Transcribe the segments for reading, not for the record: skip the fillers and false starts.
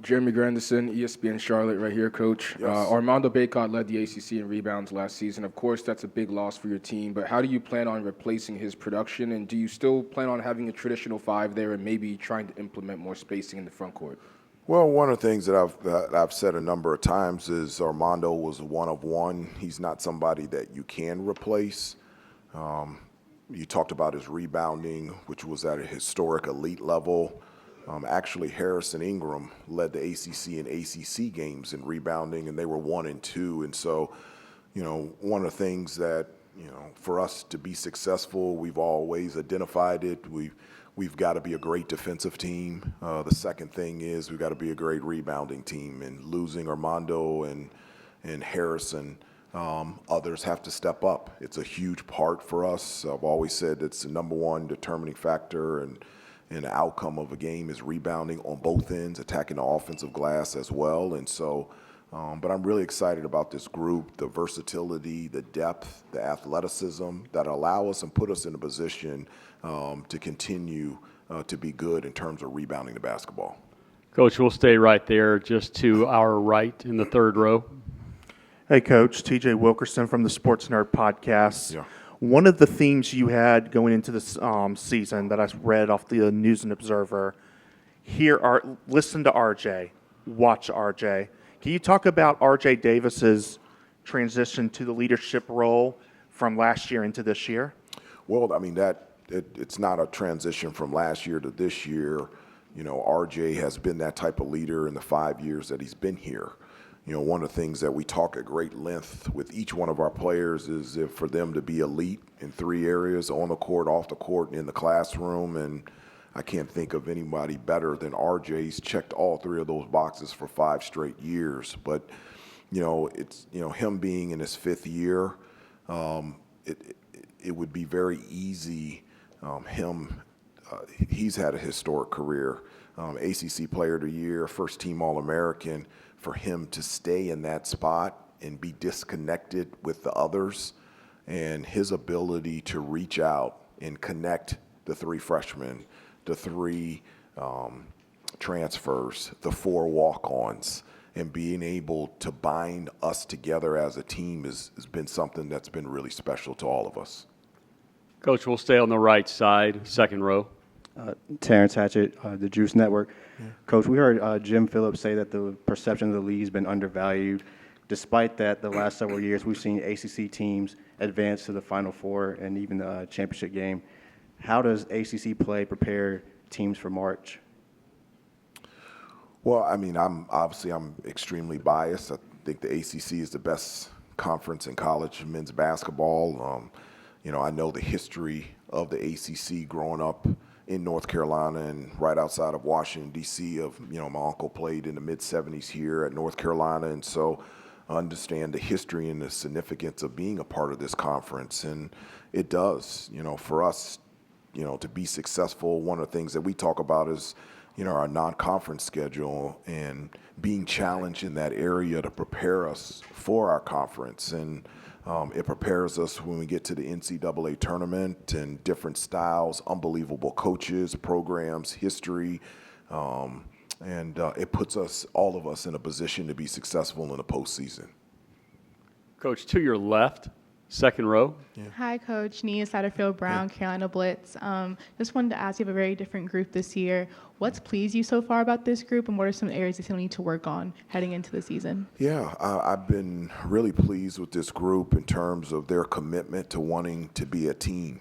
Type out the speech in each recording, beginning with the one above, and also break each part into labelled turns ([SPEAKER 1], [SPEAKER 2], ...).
[SPEAKER 1] Jeremy Grandison, ESPN Charlotte, right here, Coach.
[SPEAKER 2] Yes.
[SPEAKER 1] Armando Bacot led the ACC in rebounds last season. Of course, that's a big loss for your team, but how do you plan on replacing his production, and do you still plan on having a traditional five there and maybe trying to implement more spacing in the front court?
[SPEAKER 2] Well, one of the things that I've said a number of times is Armando was a one of one. He's not somebody that you can replace. You talked about his rebounding, which was at a historic elite level. Actually, Harrison Ingram led the ACC and ACC games in rebounding, and they were 1 and 2. And so, one of the things that, for us to be successful, we've always identified it. We've got to be a great defensive team. The second thing is we've got to be a great rebounding team. And losing Armando and Harrison, others have to step up. It's a huge part for us. I've always said it's the number one determining factor and the outcome of a game is rebounding on both ends, attacking the offensive glass as well. And so, but I'm really excited about this group, the versatility, the depth, the athleticism that allow us and put us in a position to continue to be good in terms of rebounding the basketball.
[SPEAKER 3] Coach, we'll stay right there just to our right in the third row.
[SPEAKER 4] Hey, Coach. TJ Wilkerson from the Sports Nerd Podcast.
[SPEAKER 2] Yeah.
[SPEAKER 4] One of the themes you had going into this season that I read off the News and Observer, listen to RJ, watch RJ. Can you talk about RJ Davis's transition to the leadership role from last year into this year?
[SPEAKER 2] Well, I mean, it's not a transition from last year to this year. RJ has been that type of leader in the 5 years that he's been here. One of the things that we talk at great length with each one of our players is for them to be elite in 3 areas: on the court, off the court, and in the classroom. And I can't think of anybody better than RJ. He's checked all 3 of those boxes for 5 straight years. But, it's, him being in his 5th year, it would be very easy. He's had a historic career, ACC Player of the Year, first team All-American. For him to stay in that spot and be disconnected with the others, and his ability to reach out and connect the 3 freshmen, the 3 transfers, the 4 walk-ons, and being able to bind us together as a team has been something that's been really special to all of us.
[SPEAKER 3] Coach, we'll stay on the right side, second row.
[SPEAKER 5] Terrence Hatchett, the Juice Network. Yeah. Coach, we heard Jim Phillips say that the perception of the league has been undervalued. Despite that, the last several years, we've seen ACC teams advance to the Final Four and even the championship game. How does ACC play prepare teams for March?
[SPEAKER 2] Well, I mean, I'm extremely biased. I think the ACC is the best conference in college men's basketball. I know the history of the ACC growing up in North Carolina and right outside of Washington, D.C. My uncle played in the mid-'70s here at North Carolina, and so I understand the history and the significance of being a part of this conference. And it does, for us, to be successful, one of the things that we talk about is, our non-conference schedule and being challenged in that area to prepare us for our conference. And it prepares us when we get to the NCAA tournament and different styles, unbelievable coaches, programs, history, and it puts all of us in a position to be successful in the postseason.
[SPEAKER 3] Coach, to your left, second row.
[SPEAKER 6] Yeah. Hi, Coach. Nia Satterfield-Brown, Carolina Blitz. Just wanted to ask, you have a very different group this year. What's pleased you so far about this group, and what are some areas you still need to work on heading into the season?
[SPEAKER 2] Yeah, I've been really pleased with this group in terms of their commitment to wanting to be a team.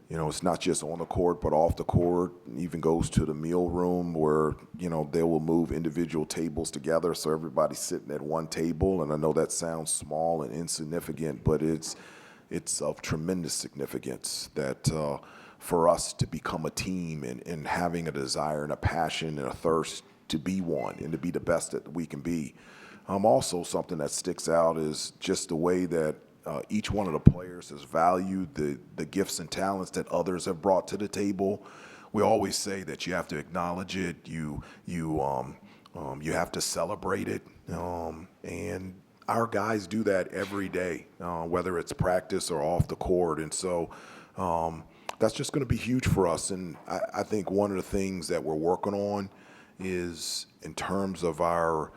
[SPEAKER 2] It's not just on the court, but off the court. It even goes to the meal room where, they will move individual tables together so everybody's sitting at one table. And I know that sounds small and insignificant, but it's of tremendous significance that for us to become a team and having a desire and a passion and a thirst to be one and to be the best that we can be. Also, something that sticks out is just the way that each one of the players has valued the gifts and talents that others have brought to the table. We always say that you have to acknowledge it, you have to celebrate it, and our guys do that every day, whether it's practice or off the court. And so that's just going to be huge for us. And I think one of the things that we're working on is in terms of our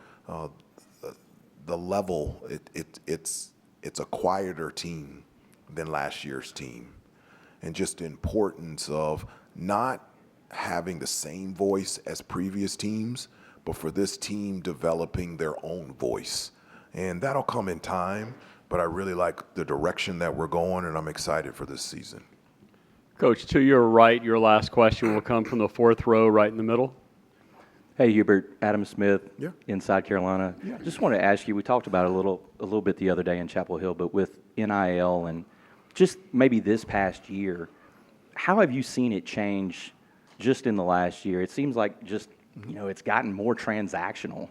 [SPEAKER 2] the level. It's a quieter team than last year's team, and just the importance of not having the same voice as previous teams, but for this team developing their own voice. And that'll come in time, but I really like the direction that we're going, and I'm excited for this season.
[SPEAKER 3] Coach, to your right, your last question will come from the fourth row right in the middle.
[SPEAKER 7] Hey, Hubert, Adam Smith,
[SPEAKER 2] Yeah.
[SPEAKER 7] Inside Carolina. Just want to ask you, we talked about it a little bit the other day in Chapel Hill, but with NIL and just maybe this past year, how have you seen it change just in the last year? It seems like just, it's gotten more transactional,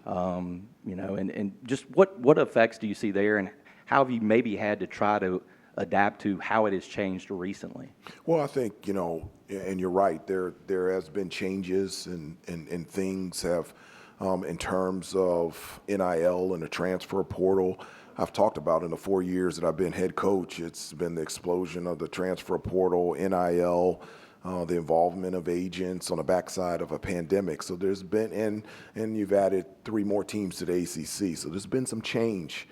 [SPEAKER 7] and just what effects do you see there, and how have you maybe had to try to adapt to how it has changed recently?
[SPEAKER 2] Well, I think, and you're right, there has been changes and things have, in terms of NIL and the transfer portal. I've talked about in the 4 years that I've been head coach, it's been the explosion of the transfer portal, NIL, the involvement of agents on the backside of a pandemic. So there's been, and you've added 3 more teams to the ACC. So there's been some change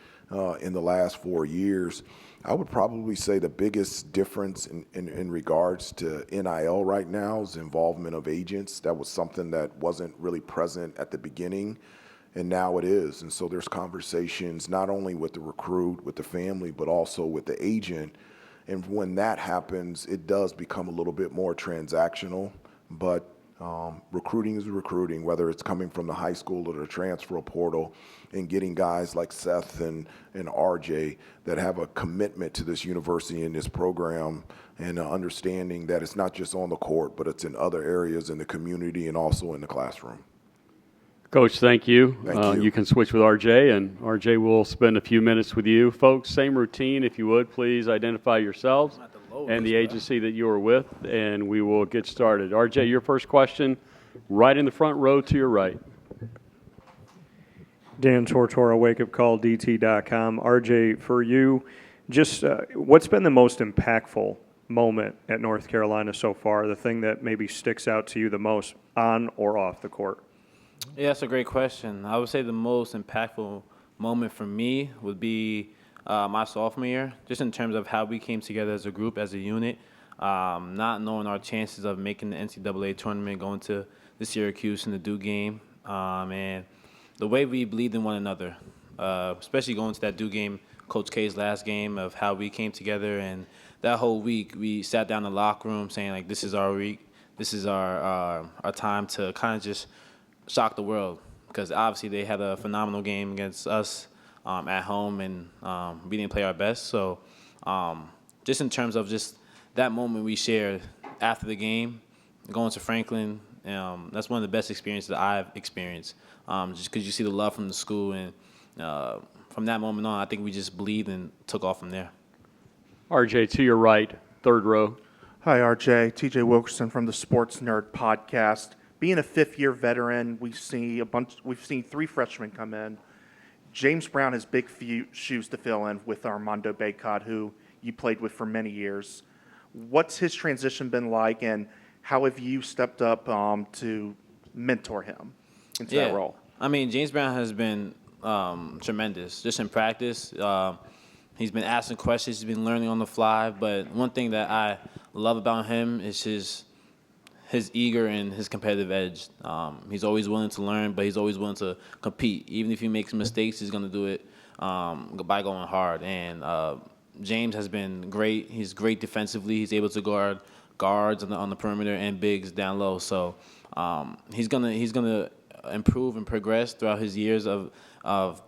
[SPEAKER 2] in the last 4 years. I would probably say the biggest difference in regards to NIL right now is the involvement of agents. That was something that wasn't really present at the beginning, and now it is. And so there's conversations not only with the recruit, with the family, but also with the agent. And when that happens, it does become a little bit more transactional. But recruiting is recruiting, whether it's coming from the high school or the transfer portal, and getting guys like Seth and RJ that have a commitment to this university and this program, and understanding that it's not just on the court, but it's in other areas in the community and also in the classroom.
[SPEAKER 3] Coach, thank you.
[SPEAKER 2] Thank you.
[SPEAKER 3] You can switch with RJ, and RJ will spend a few minutes with you. Folks, same routine. If you would, please identify yourselves and the agency that you are with, and we will get started. RJ, your first question, right in the front row to your right.
[SPEAKER 8] Dan Tortora, wakeupcalldt.com. RJ, for you, just what's been the most impactful moment at North Carolina so far, the thing that maybe sticks out to you the most on or off the court?
[SPEAKER 9] Yeah, that's a great question. I would say the most impactful moment for me would be my sophomore year, just in terms of how we came together as a group, as a unit, not knowing our chances of making the NCAA tournament, going to the Syracuse and the Duke game, and the way we believed in one another, especially going to that Duke game, Coach K's last game, of how we came together. And that whole week, we sat down in the locker room saying, like, this is our week, this is our time to kind of just shock the world, because obviously they had a phenomenal game against us at home, and we didn't play our best. So just in terms of just that moment we shared after the game, going to Franklin, that's one of the best experiences that I've experienced, just because you see the love from the school. And from that moment on, I think we just believed and took off from there.
[SPEAKER 3] RJ, to your right, third row.
[SPEAKER 4] Hi, RJ. TJ Wilkerson from the Sports Nerd Podcast. Being a fifth-year veteran, we've seen 3 freshmen come in. James Brown has big shoes to fill in with Armando Bacot, who you played with for many years. What's his transition been like, and how have you stepped up to mentor him into that role?
[SPEAKER 9] I mean, James Brown has been tremendous, just in practice. He's been asking questions. He's been learning on the fly. But one thing that I love about him is his eager and his competitive edge. He's always willing to learn, but he's always willing to compete. Even if he makes mistakes, he's going to do it by going hard. And James has been great. He's great defensively. He's able to guard guards on the perimeter and bigs down low. So he's gonna improve and progress throughout his years of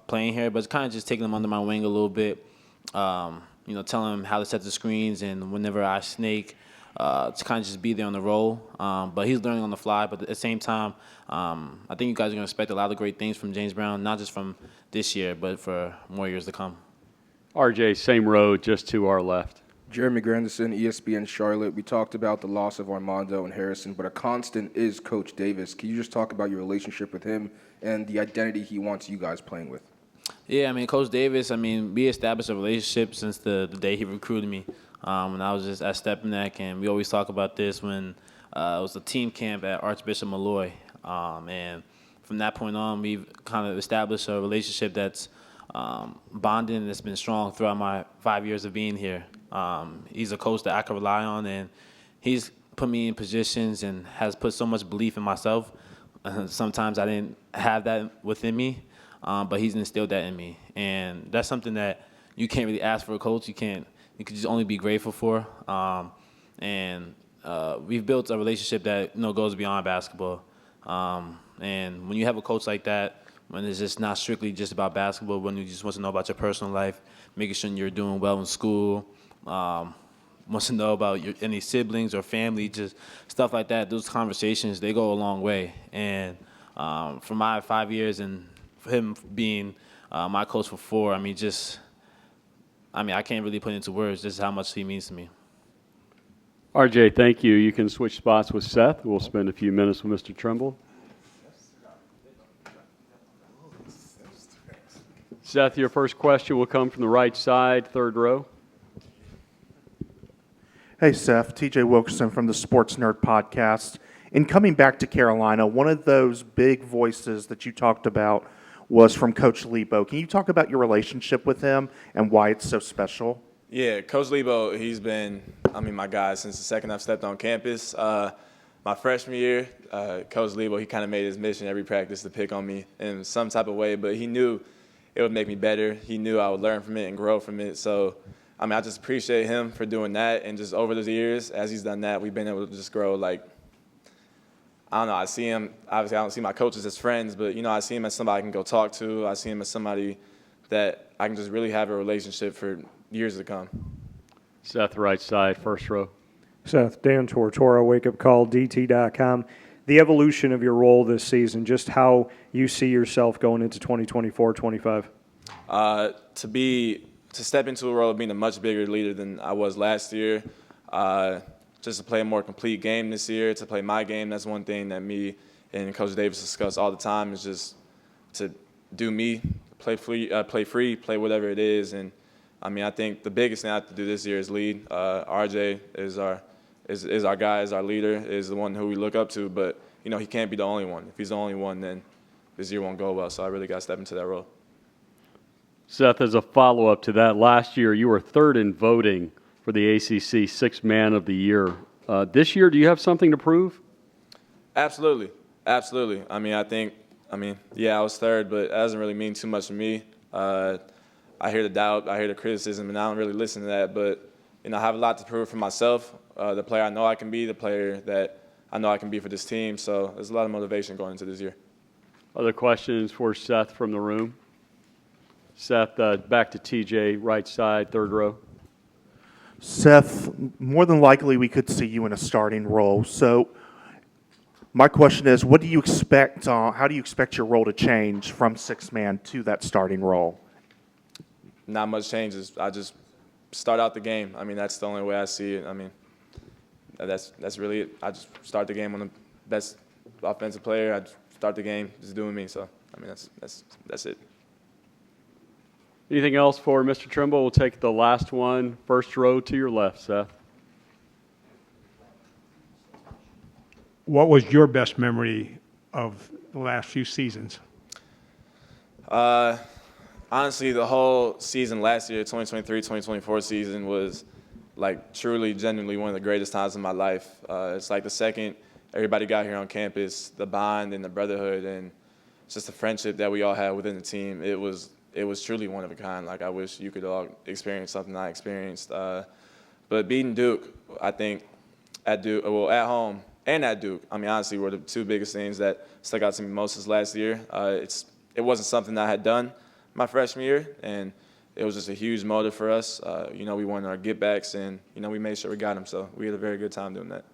[SPEAKER 9] playing here. But it's kind of just taking him under my wing a little bit. Telling him how to set the screens, and whenever I snake, to kind of just be there on the roll. But he's learning on the fly. But at the same time, I think you guys are going to expect a lot of great things from James Brown, not just from this year, but for more years to come.
[SPEAKER 3] RJ, same row, just to our left.
[SPEAKER 1] Jeremy Grandison, ESPN Charlotte. We talked about the loss of Armando and Harrison, but a constant is Coach Davis. Can you just talk about your relationship with him and the identity he wants you guys playing with?
[SPEAKER 9] Yeah, Coach Davis, we established a relationship since the day he recruited me. When I was just at Stepinac, and we always talk about this when it was a team camp at Archbishop Malloy. And from that point on, we've kind of established a relationship that's bonded and it's been strong throughout my 5 years of being here. He's a coach that I can rely on, and he's put me in positions and has put so much belief in myself. Sometimes I didn't have that within me, but he's instilled that in me. And that's something that you can't really ask for a coach. You can just only be grateful for. We've built a relationship that goes beyond basketball. And when you have a coach like that, when it's just not strictly just about basketball, when you just want to know about your personal life, making sure you're doing well in school, wants to know about any siblings or family, just stuff like that, those conversations, they go a long way. And for my 5 years and for him being my coach for 4, I can't really put into words just how much he means to me.
[SPEAKER 3] RJ, thank you. You can switch spots with Seth. We'll spend a few minutes with Mr. Trimble. Seth, your first question will come from the right side, third row.
[SPEAKER 4] Hey, Seth. TJ Wilkerson from the Sports Nerd Podcast. In coming back to Carolina, one of those big voices that you talked about was from Coach Lebo. Can you talk about your relationship with him and why it's so special?
[SPEAKER 10] Yeah, Coach Lebo, he's been, my guy since the second I've stepped on campus. My freshman year, Coach Lebo, he kind of made his mission every practice to pick on me in some type of way, but he knew it would make me better. He knew I would learn from it and grow from it. So, I just appreciate him for doing that. And just over the years, as he's done that, we've been able to just grow. I see him, obviously I don't see my coaches as friends, but, I see him as somebody I can go talk to. I see him as somebody that I can just really have a relationship for years to come.
[SPEAKER 3] Seth, right side, first row.
[SPEAKER 8] Seth, Dan Tortora, wakeupcalldt.com. The evolution of your role this season, just how you see yourself going into 2024-25.
[SPEAKER 10] To step into a role of being a much bigger leader than I was last year, just to play a more complete game this year, to play my game. That's one thing that me and Coach Davis discuss all the time, is just to do me, play free, play whatever it is. And I think the biggest thing I have to do this year is lead. RJ is our guy, is our leader, is the one who we look up to. But he can't be the only one. If he's the only one, then this year won't go well. So I really got to step into that role.
[SPEAKER 3] Seth, as a follow-up to that, last year you were third in voting for the ACC Sixth Man of the Year. This year, do you have something to prove?
[SPEAKER 10] Absolutely. I was third, but that doesn't really mean too much to me. I hear the doubt, I hear the criticism, and I don't really listen to that. But, I have a lot to prove for myself, the player I know I can be, the player that I know I can be for this team. So there's a lot of motivation going into this year.
[SPEAKER 3] Other questions for Seth from the room? Seth, back to TJ, right side, third row.
[SPEAKER 4] Seth, more than likely we could see you in a starting role. So my question is, what do you expect? How do you expect your role to change from sixth man to that starting role?
[SPEAKER 10] Not much changes. I just start out the game. That's the only way I see it. That's really it. I just start the game on the best offensive player. I start the game just doing me. So that's it.
[SPEAKER 3] Anything else for Mr. Trimble? We'll take the last one, first row to your left, Seth.
[SPEAKER 11] What was your best memory of the last few seasons?
[SPEAKER 10] Honestly, the whole season last year, 2023-2024 season, was truly, genuinely one of the greatest times of my life. It's the second everybody got here on campus, the bond and the brotherhood and just the friendship that we all had within the team. It was truly one of a kind. I wish you could all experience something I experienced. But beating Duke, I think, at home and at Duke, honestly, were the two biggest things that stuck out to me most this last year. It wasn't something that I had done my freshman year, and it was just a huge motive for us. We wanted our get-backs, and, we made sure we got them. So we had a very good time doing that.